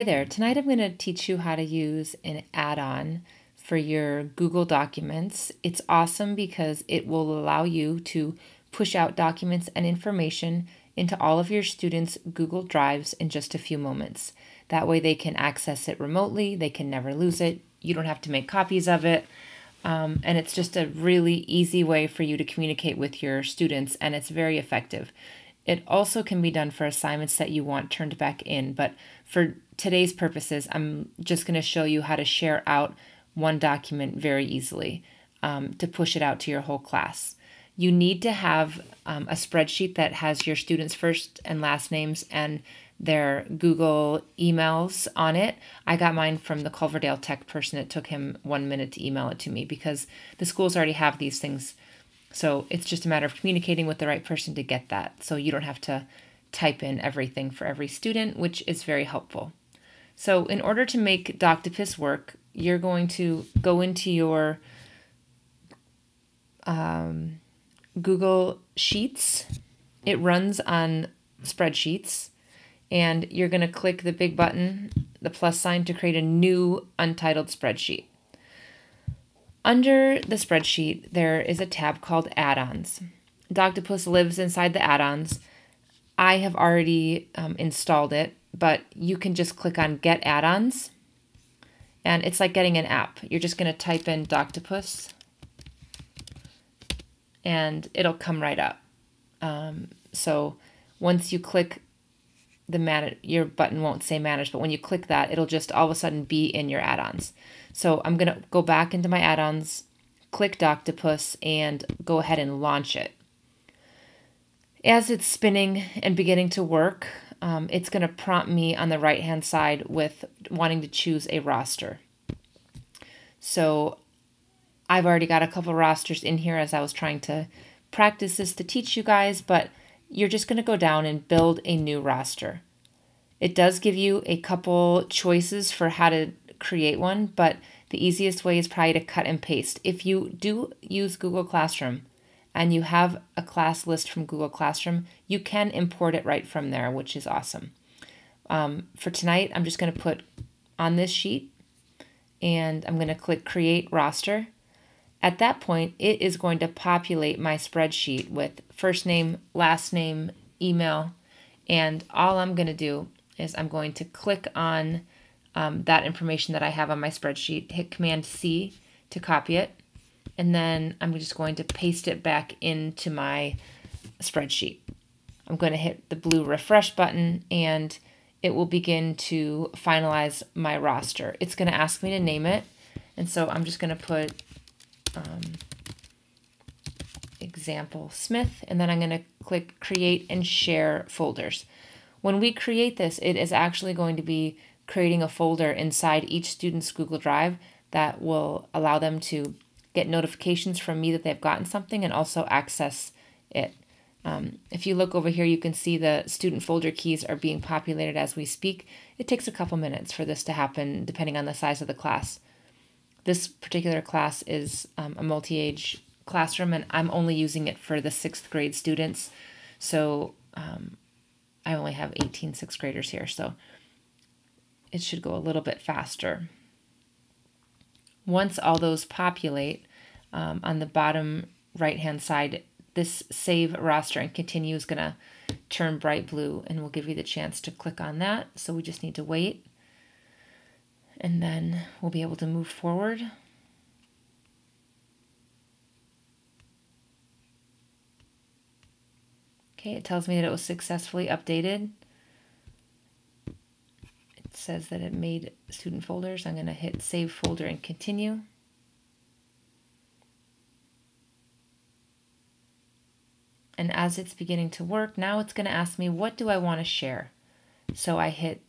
Hey there, tonight I'm going to teach you how to use an add-on for your Google Documents. It's awesome because it will allow you to push out documents and information into all of your students' Google Drives in just a few moments. That way they can access it remotely, they can never lose it, you don't have to make copies of it, and it's just a really easy way for you to communicate with your students, and it's very effective. It also can be done for assignments that you want turned back in, but for today's purposes, I'm just going to show you how to share out one document very easily to push it out to your whole class. You need to have a spreadsheet that has your students' first and last names and their Google emails on it. I got mine from the Culverdale tech person. It took him 1 minute to email it to me because the schools already have these things. So it's just a matter of communicating with the right person to get that. So you don't have to type in everything for every student, which is very helpful. So in order to make Doctopus work, you're going to go into your Google Sheets. It runs on spreadsheets, and you're going to click the big button, the plus sign, to create a new untitled spreadsheet. Under the spreadsheet, there is a tab called Add-ons. Doctopus lives inside the add-ons. I have already installed it, but you can just click on Get Add-ons, and it's like getting an app. You're just going to type in Doctopus, and it'll come right up. So once you click your button won't say Manage, but when you click that, it'll just all of a sudden be in your add-ons. So I'm going to go back into my add-ons, click Doctopus, and go ahead and launch it. As it's spinning and beginning to work, it's going to prompt me on the right-hand side with wanting to choose a roster. So I've already got a couple rosters in here as I was trying to practice this to teach you guys, but you're just going to go down and build a new roster. It does give you a couple choices for how to create one, but the easiest way is probably to cut and paste. If you do use Google Classroom and you have a class list from Google Classroom, you can import it right from there, which is awesome. For tonight, I'm just going to put on this sheet, and I'm going to click Create Roster. At that point, it is going to populate my spreadsheet with first name, last name, email, and all I'm going to do is I'm going to click on that information that I have on my spreadsheet, hit Command-C to copy it, and then I'm just going to paste it back into my spreadsheet. I'm going to hit the blue refresh button, and it will begin to finalize my roster. It's going to ask me to name it, and so I'm just going to put example Smith, and then I'm going to click Create and Share Folders. When we create this, it is actually going to be creating a folder inside each student's Google Drive that will allow them to get notifications from me that they've gotten something and also access it. If you look over here, you can see the student folder keys are being populated as we speak. It takes a couple minutes for this to happen depending on the size of the class. This particular class is a multi-age classroom, and I'm only using it for the 6th grade students. So I only have 18 6th graders here, so it should go a little bit faster. Once all those populate, on the bottom right-hand side, this Save Roster and Continue is going to turn bright blue, and we'll give you the chance to click on that. So we just need to wait, and then we'll be able to move forward. Okay, it tells me that it was successfully updated. It says that it made student folders. I'm going to hit Save Folder and Continue. And as it's beginning to work, now it's going to ask me, what do I want to share? So I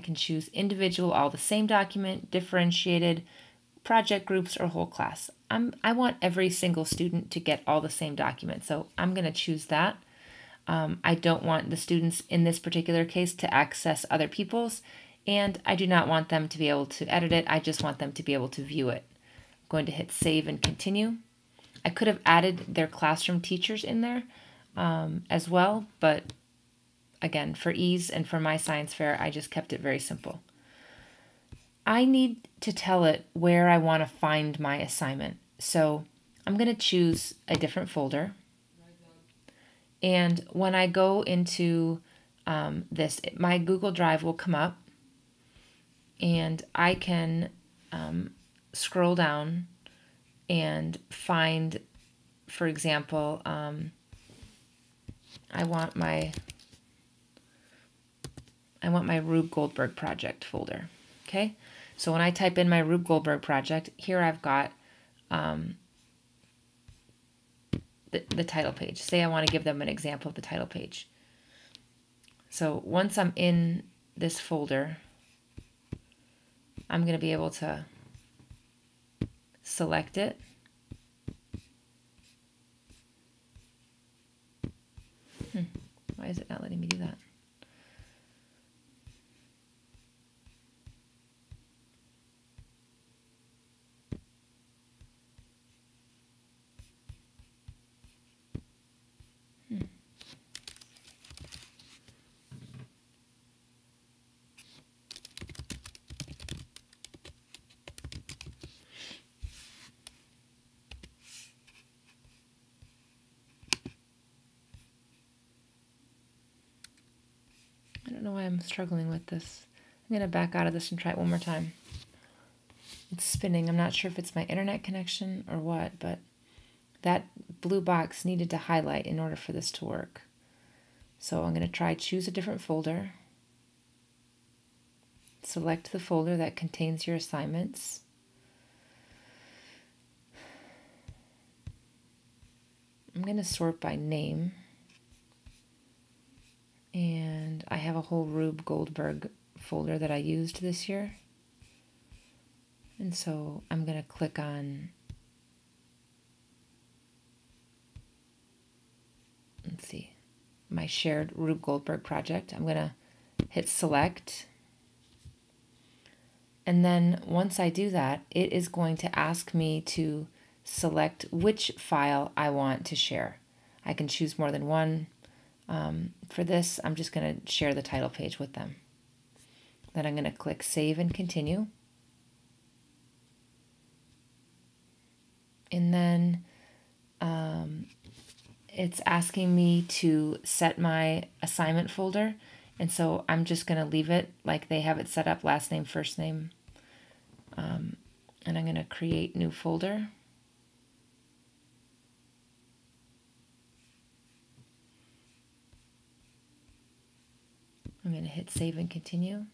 can choose individual, all the same document, differentiated, project groups, or whole class. I want every single student to get all the same document, so I'm going to choose that. I don't want the students in this particular case to access other people's, and I do not want them to be able to edit it. I just want them to be able to view it. I'm going to hit Save and Continue. I could have added their classroom teachers in there as well, but again, for ease and for my science fair, I just kept it very simple. I need to tell it where I want to find my assignment. So I'm going to choose a different folder. And when I go into this, my Google Drive will come up, and I can scroll down and find, for example, I want my Rube Goldberg project folder. Okay, so when I type in my Rube Goldberg project, here I've got the title page. Say I want to give them an example of the title page. So once I'm in this folder, I'm going to be able to select it. Why is it not letting me do that? I don't know why I'm struggling with this. I'm going to back out of this and try it one more time. It's spinning. I'm not sure if it's my internet connection or what, but that blue box needed to highlight in order for this to work. So I'm going to try choose a different folder. Select the folder that contains your assignments. I'm going to sort by name. And I have a whole Rube Goldberg folder that I used this year. And so I'm going to click on, let's see, my shared Rube Goldberg project. I'm going to hit select. And then once I do that, it is going to ask me to select which file I want to share. I can choose more than one. For this, I'm just going to share the title page with them. Then I'm going to click Save and Continue. And then it's asking me to set my assignment folder. And so I'm just going to leave it like they have it set up, last name, first name. And I'm going to create new folder. I'm going to hit Save and Continue.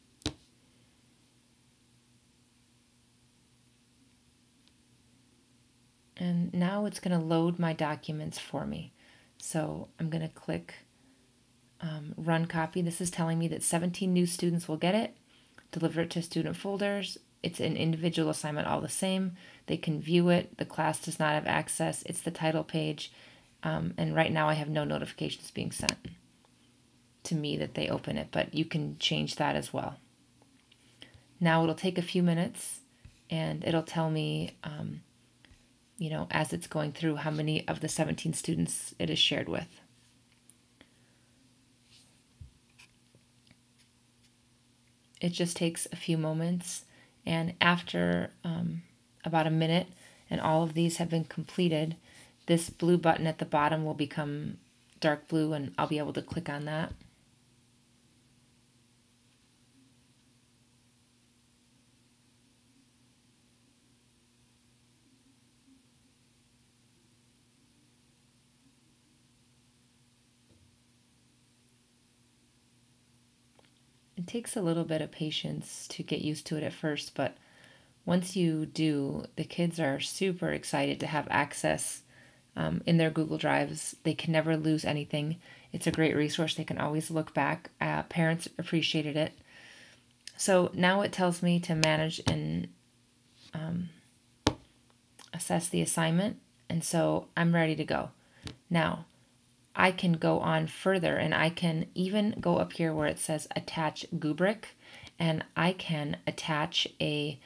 And now it's going to load my documents for me. So I'm going to click Run Copy. This is telling me that 17 new students will get it. Deliver it to student folders. It's an individual assignment all the same. They can view it. The class does not have access. It's the title page. And right now I have no notifications being sent to me that they open it, but you can change that as well. Now it'll take a few minutes and it'll tell me, you know, as it's going through how many of the 17 students it is shared with. It just takes a few moments, and after about a minute and all of these have been completed, this blue button at the bottom will become dark blue and I'll be able to click on that. It takes a little bit of patience to get used to it at first, but once you do, the kids are super excited to have access in their Google Drives. They can never lose anything. It's a great resource. They can always look back. Parents appreciated it. So now it tells me to manage and assess the assignment, and so I'm ready to go. Now, I can go on further, and I can even go up here where it says attach rubric, and I can attach a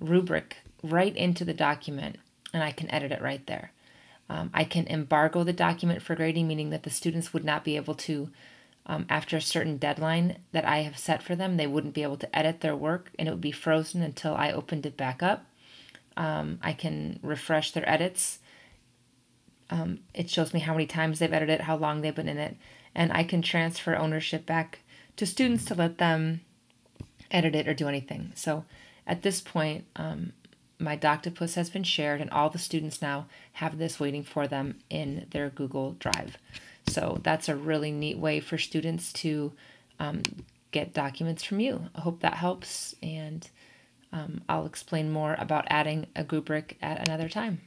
rubric right into the document, and I can edit it right there. I can embargo the document for grading, meaning that the students would not be able to after a certain deadline that I have set for them, they wouldn't be able to edit their work, and it would be frozen until I opened it back up. I can refresh their edits. It shows me how many times they've edited it, how long they've been in it, and I can transfer ownership back to students to let them edit it or do anything. So at this point, my Doctopus has been shared, and all the students now have this waiting for them in their Google Drive. So that's a really neat way for students to get documents from you. I hope that helps, and I'll explain more about adding a rubric at another time.